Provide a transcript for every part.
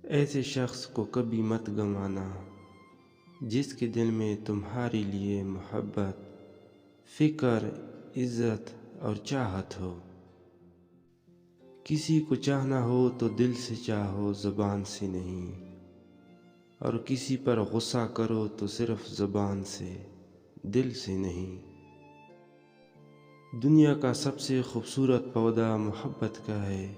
ایسے شخص کو کبھی مت گنوانا جس کے دل میں تمہارے لیے محبت، فکر، عزت اور چاہت ہو۔ کسی کو چاہنا ہو تو دل سے چاہو، زبان سے نہیں، اور کسی پر غصہ کرو تو صرف زبان سے، دل سے نہیں۔ دنیا کا سب سے خوبصورت پودا محبت کا ہے،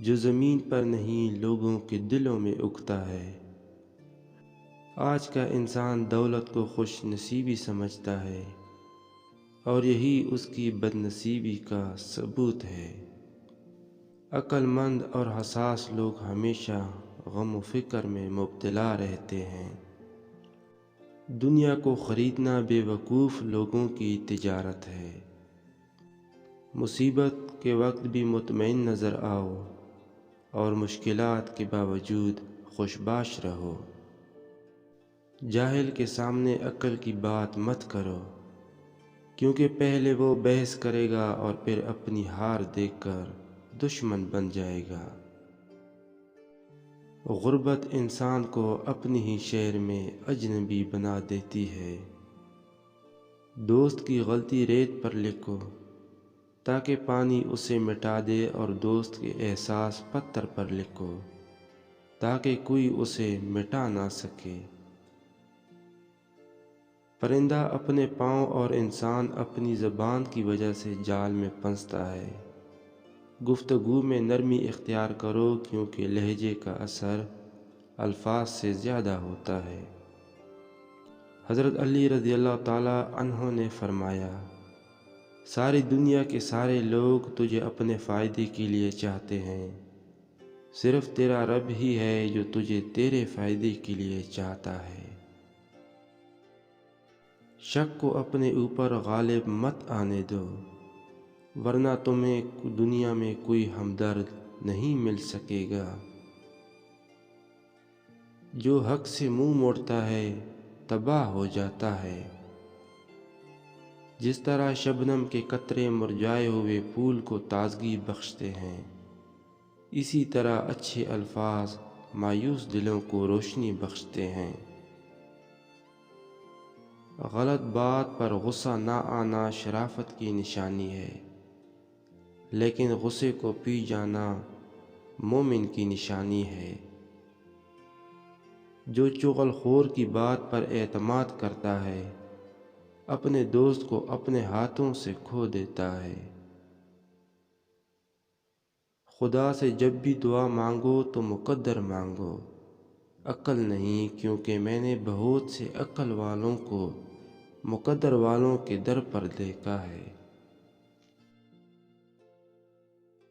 جو زمین پر نہیں لوگوں کے دلوں میں اگتا ہے۔ آج کا انسان دولت کو خوش نصیبی سمجھتا ہے، اور یہی اس کی بد نصیبی کا ثبوت ہے۔ عقل مند اور حساس لوگ ہمیشہ غم و فکر میں مبتلا رہتے ہیں۔ دنیا کو خریدنا بے وقوف لوگوں کی تجارت ہے۔ مصیبت کے وقت بھی مطمئن نظر آؤ، اور مشکلات کے باوجود خوشباش رہو۔ جاہل کے سامنے عقل کی بات مت کرو، کیونکہ پہلے وہ بحث کرے گا اور پھر اپنی ہار دیکھ کر دشمن بن جائے گا۔ غربت انسان کو اپنی ہی شہر میں اجنبی بنا دیتی ہے۔ دوست کی غلطی ریت پر لکھو تاکہ پانی اسے مٹا دے، اور دوست کے احساس پتھر پر لکھو تاکہ کوئی اسے مٹا نہ سکے۔ پرندہ اپنے پاؤں اور انسان اپنی زبان کی وجہ سے جال میں پھنستا ہے۔ گفتگو میں نرمی اختیار کرو، کیونکہ لہجے کا اثر الفاظ سے زیادہ ہوتا ہے۔ حضرت علی رضی اللہ تعالی عنہ نے فرمایا، ساری دنیا کے سارے لوگ تجھے اپنے فائدے کے لیے چاہتے ہیں، صرف تیرا رب ہی ہے جو تجھے تیرے فائدے کے لیے چاہتا ہے۔ شک کو اپنے اوپر غالب مت آنے دو، ورنہ تمہیں دنیا میں کوئی ہمدرد نہیں مل سکے گا۔ جو حق سے منہ موڑتا ہے تباہ ہو جاتا ہے۔ جس طرح شبنم کے قطرے مرجھائے ہوئے پھول کو تازگی بخشتے ہیں، اسی طرح اچھے الفاظ مایوس دلوں کو روشنی بخشتے ہیں۔ غلط بات پر غصہ نہ آنا شرافت کی نشانی ہے، لیکن غصے کو پی جانا مومن کی نشانی ہے۔ جو چغل خور کی بات پر اعتماد کرتا ہے، اپنے دوست کو اپنے ہاتھوں سے کھو دیتا ہے۔ خدا سے جب بھی دعا مانگو تو مقدر مانگو، عقل نہیں، کیونکہ میں نے بہت سے عقل والوں کو مقدر والوں کے در پر دیکھا ہے۔